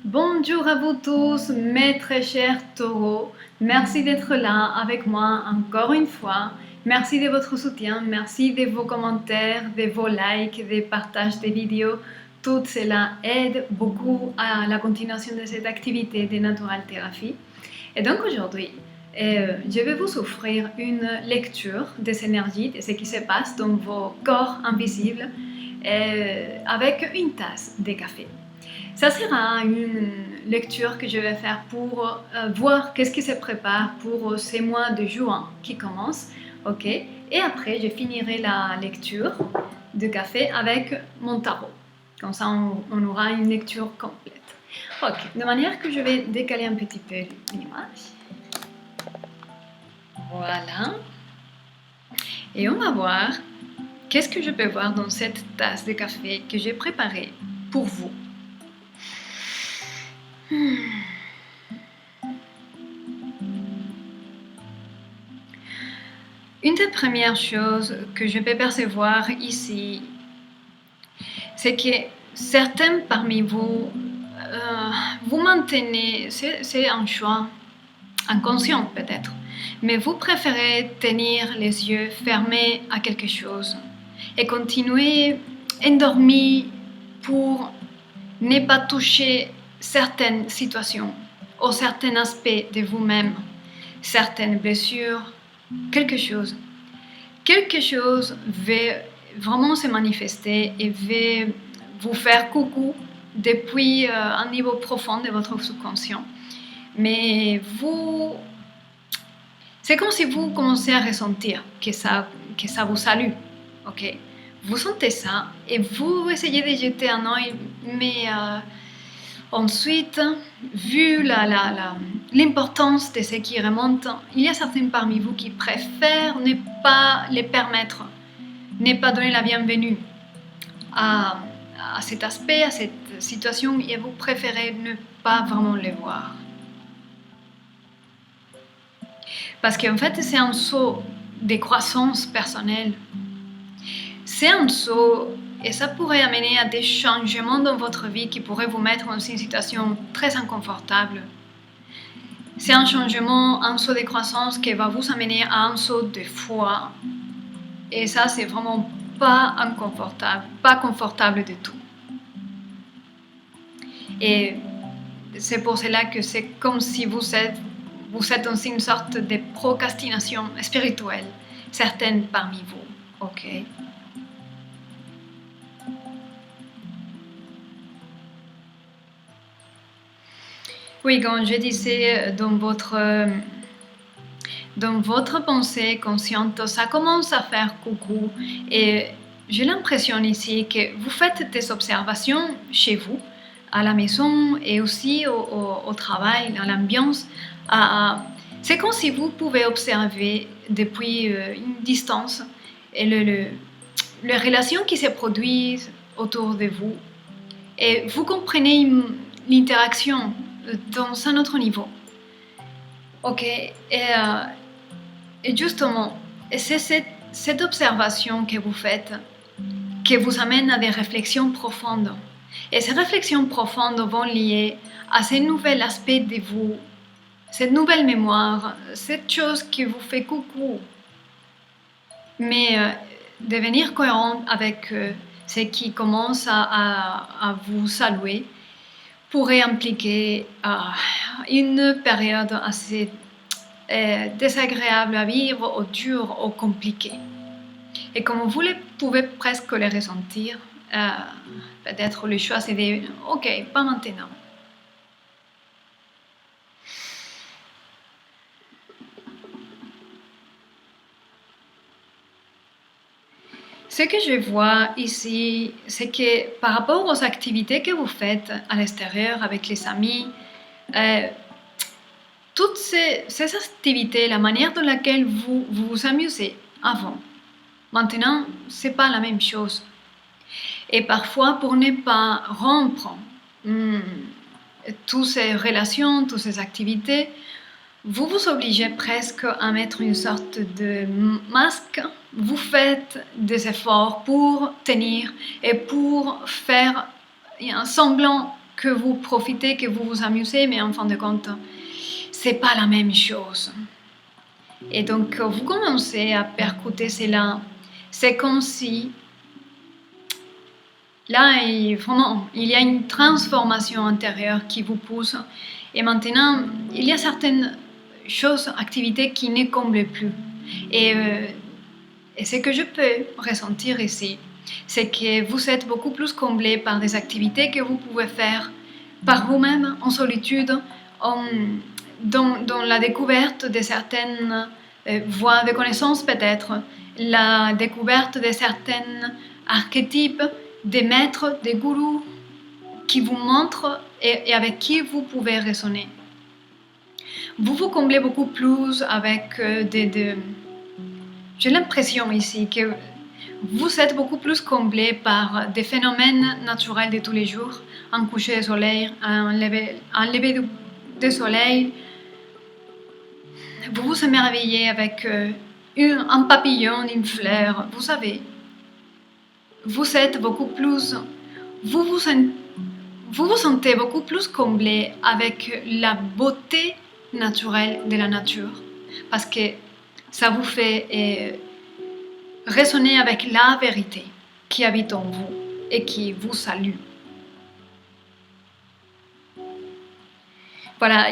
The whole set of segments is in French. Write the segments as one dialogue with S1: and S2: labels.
S1: Bonjour à vous tous, mes très chers taureaux. Merci d'être là avec moi encore une fois. Merci de votre soutien, merci de vos commentaires, de vos likes, des partages des vidéos. Tout cela aide beaucoup à la continuation de cette activité de Natural Therapy. Et donc aujourd'hui, je vais vous offrir une lecture des énergies, de ce qui se passe dans vos corps invisibles avec une tasse de café. Ça sera une lecture que je vais faire pour voir qu'est-ce qui se prépare pour ces mois de juin qui commencent. Ok. Et après, je finirai la lecture de café avec mon tarot. Comme ça, on aura une lecture complète. Ok. De manière que je vais décaler un petit peu l'image. Voilà. Et on va voir qu'est-ce que je peux voir dans cette tasse de café que j'ai préparée pour vous. Une des premières choses que je peux percevoir ici, c'est que certains parmi vous, vous maintenez, c'est un choix inconscient peut-être, mais vous préférez tenir les yeux fermés à quelque chose et continuer endormi pour ne pas toucher certaines situations ou certains aspects de vous-même, certaines blessures, quelque chose veut vraiment se manifester et veut vous faire coucou depuis un niveau profond de votre subconscient. Mais c'est comme si vous commencez à ressentir que ça vous salue, ok? Vous sentez ça et vous essayez de jeter un œil, mais ensuite, vu l'importance de ce qui remonte, il y a certains parmi vous qui préfèrent ne pas les permettre, ne pas donner la bienvenue à cet aspect, à cette situation, et vous préférez ne pas vraiment les voir. Parce qu'en fait, c'est un saut de croissance personnelle. C'est un saut et ça pourrait amener à des changements dans votre vie qui pourraient vous mettre dans une situation très inconfortable. C'est un changement, un saut de croissance qui va vous amener à un saut de foi. Et ça, c'est vraiment pas inconfortable, pas confortable du tout. Et c'est pour cela que c'est comme si vous êtes dans une sorte de procrastination spirituelle, certaines parmi vous, ok? Oui, comme je disais, dans votre pensée consciente, ça commence à faire coucou et j'ai l'impression ici que vous faites des observations chez vous, à la maison et aussi au travail, dans l'ambiance. C'est comme si vous pouvez observer depuis une distance et les relations qui se produisent autour de vous et vous comprenez l'interaction dans un autre niveau. Ok, et justement, c'est cette observation que vous faites qui vous amène à des réflexions profondes. Et ces réflexions profondes vont lier à ce nouvel aspect de vous, cette nouvelle mémoire, cette chose qui vous fait coucou. Mais devenir cohérent avec ce qui commence à vous saluer pourrait impliquer une période assez désagréable à vivre, ou dure, ou compliquée. Et comme vous pouvez presque le ressentir, peut-être le choix c'est de « ok, pas maintenant ». Ce que je vois ici, c'est que par rapport aux activités que vous faites à l'extérieur avec les amis, toutes ces activités, la manière dans laquelle vous vous amusez avant, maintenant, c'est pas la même chose. Et parfois, pour ne pas rompre toutes ces relations, toutes ces activités, vous vous obligez presque à mettre une sorte de masque. Vous faites des efforts pour tenir et pour faire un semblant que vous profitez, que vous vous amusez, mais en fin de compte, c'est pas la même chose. Et donc, vous commencez à percuter cela. C'est comme si, là, vraiment, il y a une transformation intérieure qui vous pousse. Et maintenant, il y a certaines choses, activités qui ne comblent plus. Et ce que je peux ressentir ici, c'est que vous êtes beaucoup plus comblé par des activités que vous pouvez faire par vous-même, en solitude, dans la découverte de certaines voies de connaissances peut-être, la découverte de certains archétypes, des maîtres, des gourous qui vous montrent et avec qui vous pouvez raisonner. Vous vous comblez beaucoup plus avec j'ai l'impression ici que vous êtes beaucoup plus comblé par des phénomènes naturels de tous les jours, un coucher de soleil, un lever de soleil. Vous vous émerveillez avec un papillon, une fleur, vous savez. Vous êtes beaucoup plus... Vous vous sentez beaucoup plus comblé avec la beauté naturelle de la nature. Parce que ça vous fait résonner avec la vérité qui habite en vous et qui vous salue. Voilà,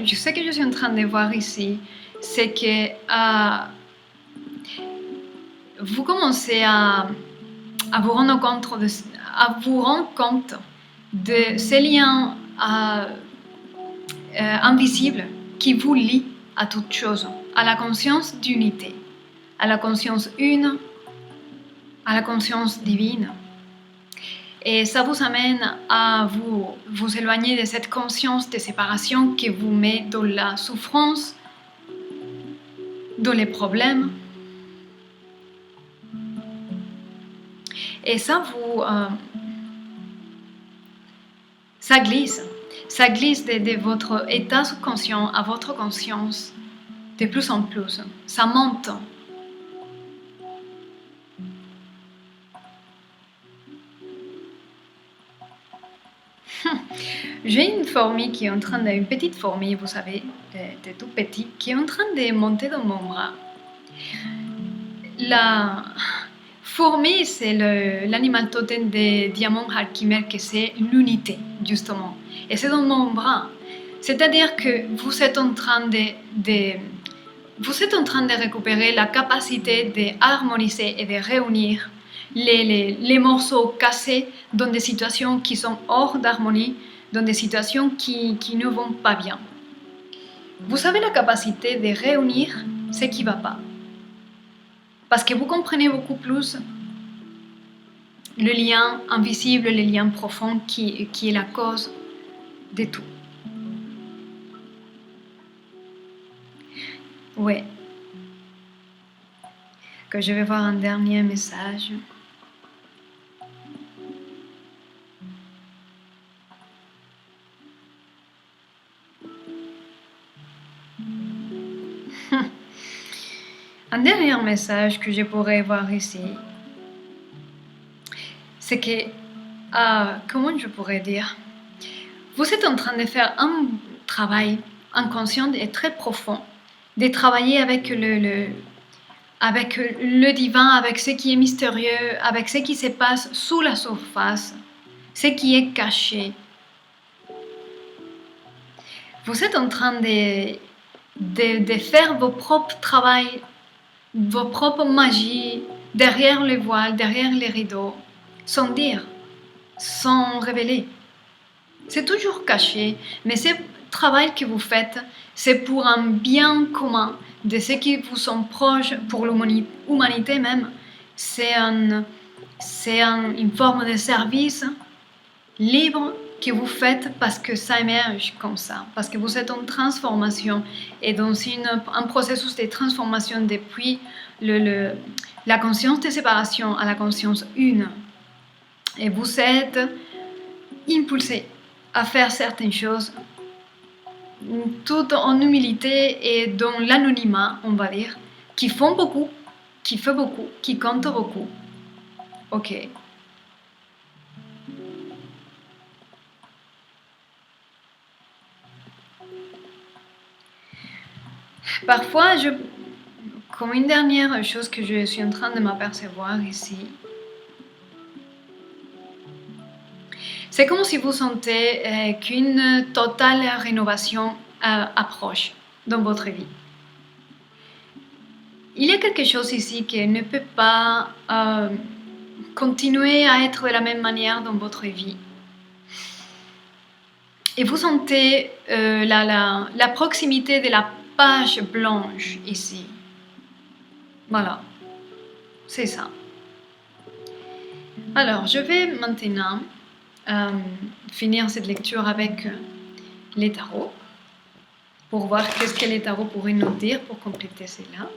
S1: je sais que je suis en train de voir ici, c'est que vous commencez à vous rendre compte de ces liens invisibles qui vous lient à toute chose, à la conscience d'unité, à la conscience une, à la conscience divine. Et ça vous amène à vous éloigner de cette conscience de séparation qui vous met dans la souffrance, dans les problèmes. Et ça ça glisse de votre état subconscient à votre conscience de plus en plus. Ça monte. J'ai une fourmi qui est en train une petite fourmi, vous savez, de tout petit, qui est en train de monter dans mon bras. La fourmi, c'est l'animal totem des diamants Alchimère, que c'est l'unité, justement. Et c'est dans mon bras. C'est-à-dire que vous êtes en train de récupérer la capacité d'harmoniser et de réunir les morceaux cassés dans des situations qui sont hors d'harmonie, dans des situations qui ne vont pas bien. Vous avez la capacité de réunir ce qui ne va pas. Parce que vous comprenez beaucoup plus le lien invisible, le lien profond qui est la cause de tout. Ouais. Que je vais voir un dernier message. Un dernier message que je pourrais voir ici, c'est que, comment je pourrais dire, vous êtes en train de faire un travail inconscient et très profond, de travailler avec le divin, avec ce qui est mystérieux, avec ce qui se passe sous la surface, ce qui est caché. Vous êtes en train de faire vos propres travails, vos propres magies derrière le voile, derrière les rideaux, sans dire, sans révéler. C'est toujours caché, mais ce travail que vous faites, c'est pour un bien commun de ceux qui vous sont proches, pour l'humanité même. C'est une forme de service libre que vous faites parce que ça émerge comme ça, parce que vous êtes en transformation et dans un processus de transformation depuis la conscience de séparation à la conscience une. Et vous êtes impulsé à faire certaines choses tout en humilité et dans l'anonymat, on va dire, qui font beaucoup, qui fait beaucoup, qui comptent beaucoup. Ok. Parfois, comme une dernière chose que je suis en train de m'apercevoir ici, c'est comme si vous sentez qu'une totale rénovation approche dans votre vie. Il y a quelque chose ici qui ne peut pas continuer à être de la même manière dans votre vie. Et vous sentez la proximité de la page blanche ici. Voilà, c'est ça. Alors, je vais maintenant finir cette lecture avec les tarots pour voir qu'est-ce que les tarots pourraient nous dire pour compléter cela.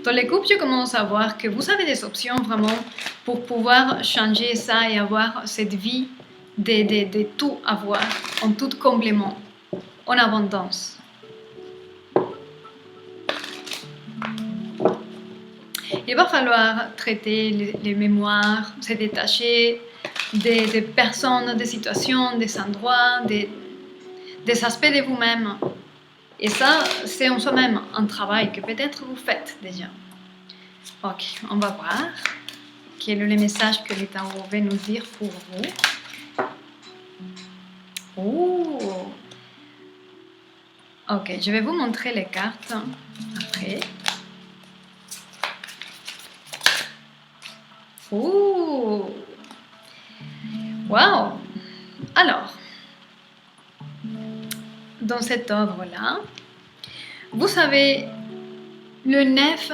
S1: Dans les couples, je commence à voir que vous avez des options vraiment pour pouvoir changer ça et avoir cette vie de tout avoir, en tout complément, en abondance. Il va falloir traiter les mémoires, se détacher des personnes, des situations, des endroits, des aspects de vous-même. Et ça, c'est en soi-même un travail que peut-être vous faites déjà. Ok, on va voir quel est le message que les tarots veulent nous dire pour vous. Oh. Ok, je vais vous montrer les cartes après. Oh. Wow. Alors, dans cet ordre-là, vous savez le 9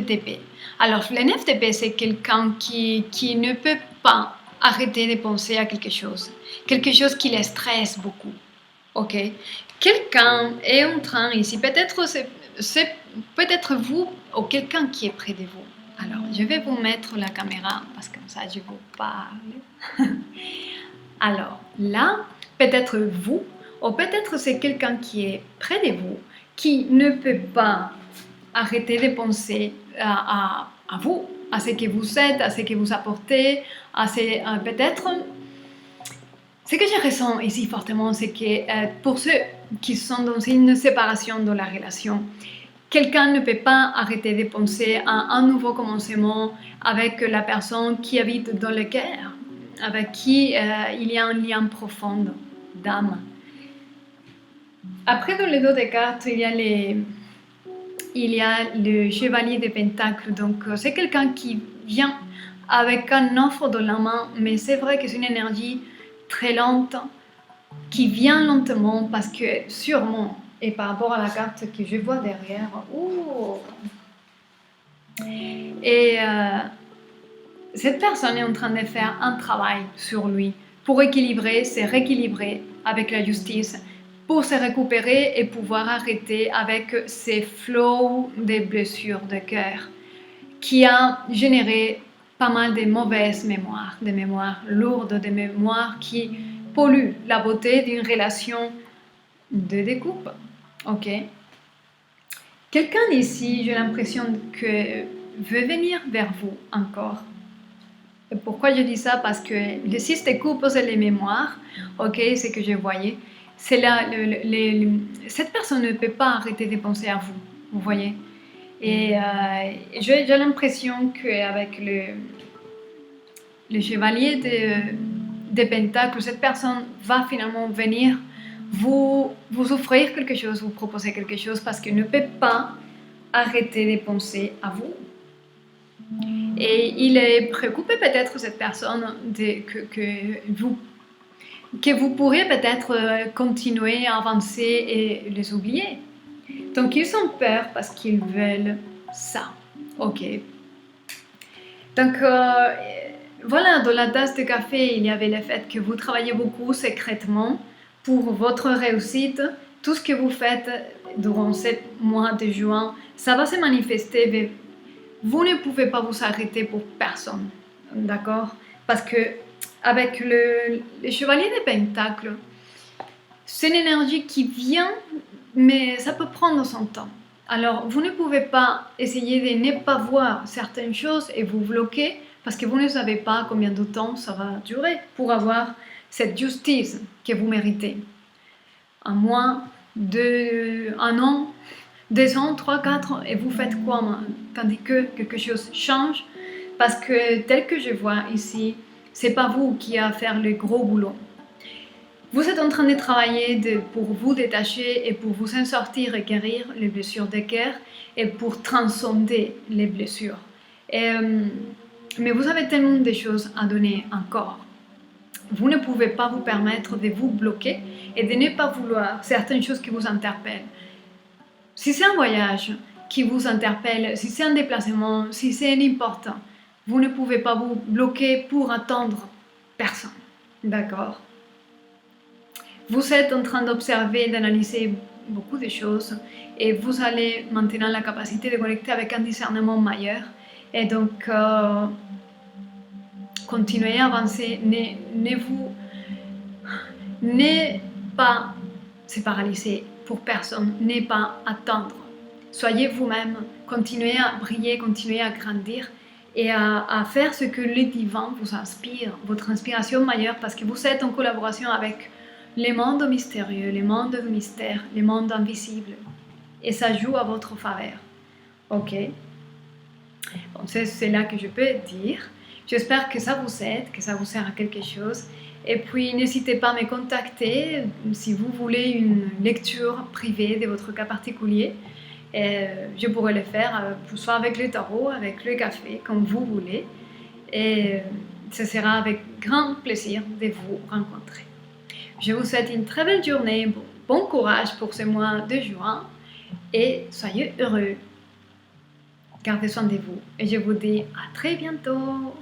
S1: d'épée. Alors, le 9 d'épée, c'est quelqu'un qui ne peut pas arrêter de penser à quelque chose qui les stresse beaucoup. Ok? Quelqu'un est en train ici, peut-être c'est peut-être vous ou quelqu'un qui est près de vous. Alors, je vais vous mettre la caméra parce que comme ça, je vous parle. Alors, là, peut-être vous, ou peut-être c'est quelqu'un qui est près de vous, qui ne peut pas arrêter de penser à vous, à ce que vous êtes, à ce que vous apportez, peut-être... Ce que je ressens ici fortement, c'est que pour ceux qui sont dans une séparation dans la relation, quelqu'un ne peut pas arrêter de penser à un nouveau commencement avec la personne qui habite dans le cœur, avec qui il y a un lien profond d'âme. Après, dans les dos des cartes, il y a le chevalier de Pentacles. Donc, c'est quelqu'un qui vient avec un offre dans la main, mais c'est vrai que c'est une énergie très lente qui vient lentement parce que sûrement, et par rapport à la carte que je vois derrière, et cette personne est en train de faire un travail sur lui pour équilibrer, se rééquilibrer avec la justice, pour se récupérer et pouvoir arrêter avec ces flots de blessures de cœur qui a généré pas mal de mauvaises mémoires, des mémoires lourdes, des mémoires qui polluent la beauté d'une relation de découpe. Ok. Quelqu'un ici, j'ai l'impression que veut venir vers vous encore. Et pourquoi je dis ça? Parce que le 6 de coupe, c'est les mémoires. Ok, c'est que je voyais. C'est là, cette personne ne peut pas arrêter de penser à vous. Vous voyez? Et j'ai l'impression qu'avec le chevalier de Pentacles, cette personne va finalement venir vous offrir quelque chose, vous proposer quelque chose parce qu'elle ne peut pas arrêter de penser à vous. Et il est préoccupé peut-être, cette personne, que vous pourrez peut-être continuer à avancer et les oublier. Donc ils ont peur parce qu'ils veulent ça. Ok. Donc voilà, dans la tasse de café, il y avait le fait que vous travaillez beaucoup secrètement pour votre réussite. Tout ce que vous faites durant ce mois de juin, ça va se manifester. Mais vous ne pouvez pas vous arrêter pour personne. D'accord? Parce que avec le chevalier des Pentacles, c'est une énergie qui vient, mais ça peut prendre son temps. Alors, vous ne pouvez pas essayer de ne pas voir certaines choses et vous bloquer parce que vous ne savez pas combien de temps ça va durer pour avoir cette justice que vous méritez. En moins d'un an, 2 ans, 3, 4, et vous faites quoi tandis que quelque chose change? Parce que tel que je vois ici, c'est pas vous qui avez à faire le gros boulot. Vous êtes en train de travailler pour vous détacher et pour vous en sortir et guérir les blessures de cœur et pour transcender les blessures. Mais vous avez tellement de choses à donner encore. Vous ne pouvez pas vous permettre de vous bloquer et de ne pas vouloir certaines choses qui vous interpellent. Si c'est un voyage qui vous interpelle, si c'est un déplacement, si c'est important, vous ne pouvez pas vous bloquer pour attendre personne. D'accord? Vous êtes en train d'observer, d'analyser beaucoup de choses et vous allez maintenant la capacité de connecter avec un discernement meilleur. Et donc, continuez à avancer. Ne pas se paralyser pour personne, ne pas attendre. Soyez vous-même, continuez à briller, continuez à grandir et à faire ce que le divin vous inspire, votre inspiration meilleure, parce que vous êtes en collaboration avec les mondes mystérieux, les mondes de mystère, les mondes invisibles. Et ça joue à votre faveur. Ok? Bon, c'est là que je peux dire. J'espère que ça vous aide, que ça vous sert à quelque chose. Et puis, n'hésitez pas à me contacter si vous voulez une lecture privée de votre cas particulier. Je pourrais le faire soit avec le tarot, avec le café, comme vous voulez. Et ce sera avec grand plaisir de vous rencontrer. Je vous souhaite une très belle journée, bon courage pour ce mois de juin et soyez heureux. Gardez soin de vous et je vous dis à très bientôt.